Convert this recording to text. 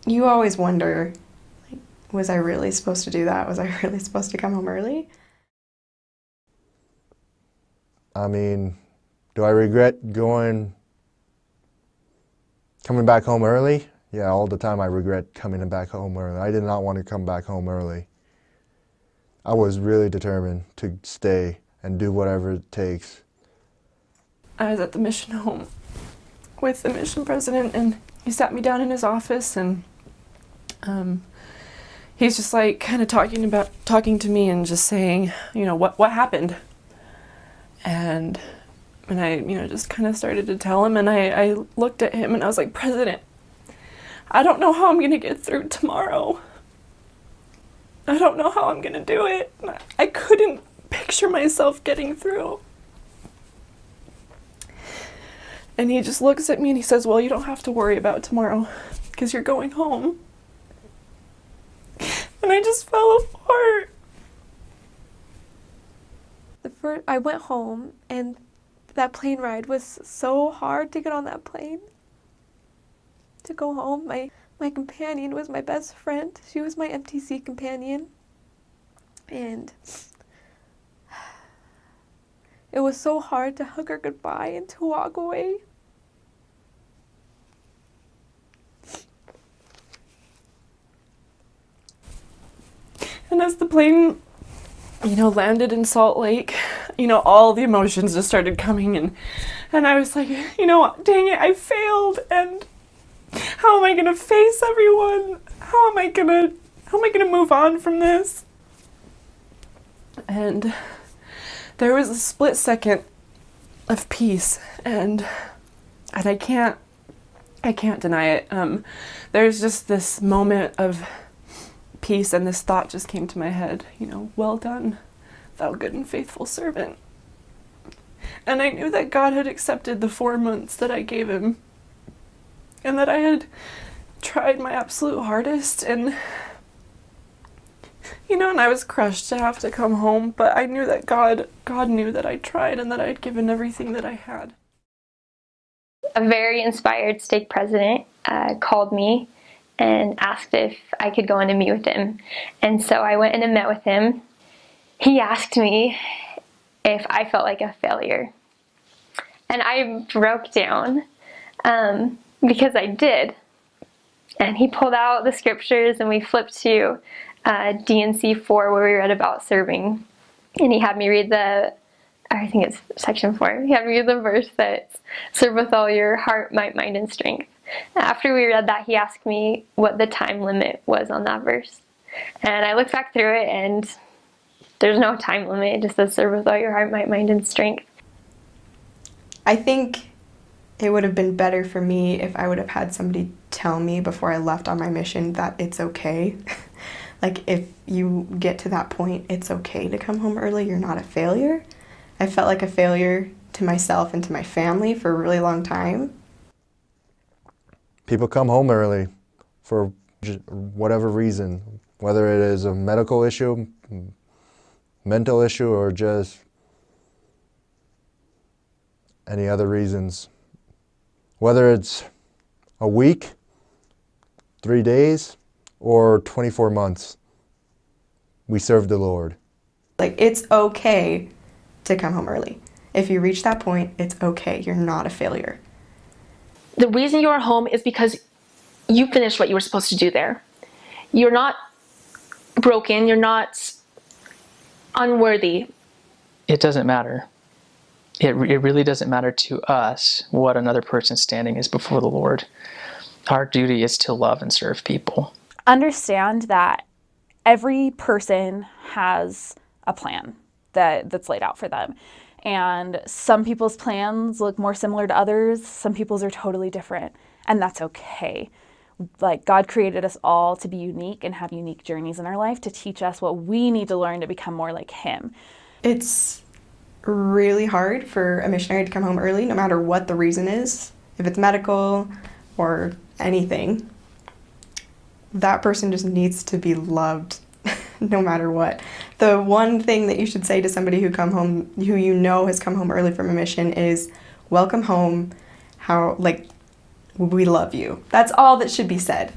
You always wonder, like, was I really supposed to do that? Was I really supposed to come home early? I mean, do I regret coming back home early? Yeah, all the time I regret coming back home early. I did not want to come back home early. I was really determined to stay and do whatever it takes. I was at the mission home with the mission president, and he sat me down in his office, and he's just like kind of talking to me and just saying, what happened, and I just kind of started to tell him, and I looked at him and I was like, President, I don't know how I'm gonna get through tomorrow. I don't know how I'm gonna do it. I couldn't picture myself getting through. And he just looks at me and he says, well, you don't have to worry about tomorrow because you're going home. And I just fell apart. I went home, and that plane ride was so hard to get on that plane. To go home, my companion was my best friend. She was my MTC companion. And it was so hard to hug her goodbye and to walk away. And as the plane, landed in Salt Lake, all the emotions just started coming, and I was like, dang it, I failed, and how am I gonna face everyone? How am I gonna move on from this? And there was a split second of peace, and I can't deny it. There's just this moment of peace, and this thought just came to my head, well done, thou good and faithful servant. And I knew that God had accepted the 4 months that I gave him, and that I had tried my absolute hardest, and and I was crushed to have to come home, but I knew that God knew that I tried and that I had given everything that I had. A very inspired stake president called me and asked if I could go in and meet with him. And so I went in and met with him. He asked me if I felt like a failure. And I broke down because I did. And he pulled out the scriptures, and we flipped to D&C 4, where we read about serving. And he had me read I think it's section 4. He had me read the verse that serve with all your heart, might, mind, and strength. After we read that, he asked me what the time limit was on that verse. And I looked back through it, and there's no time limit. It just says serve with all your heart, might, mind, and strength. I think it would have been better for me if I would have had somebody tell me before I left on my mission that it's okay. Like, if you get to that point, it's okay to come home early, you're not a failure. I felt like a failure to myself and to my family for a really long time. People come home early for whatever reason, whether it is a medical issue, mental issue, or just any other reasons. Whether it's a week, 3 days, or 24 months, we serve the Lord. Like, it's okay to come home early. If you reach that point, it's okay. You're not a failure. The reason you are home is because you finished what you were supposed to do there. You're not broken. You're not unworthy. It doesn't matter. It really doesn't matter to us what another person's standing is before the Lord. Our duty is to love and serve people. Understand that every person has a plan that's laid out for them. And some people's plans look more similar to others. Some people's are totally different. And that's okay. Like, God created us all to be unique and have unique journeys in our life to teach us what we need to learn to become more like him. It's really hard for a missionary to come home early, no matter what the reason is. If it's medical or anything, that person just needs to be loved no matter what. The one thing that you should say to somebody who you know has come home early from a mission is, welcome home, we love you. That's all that should be said.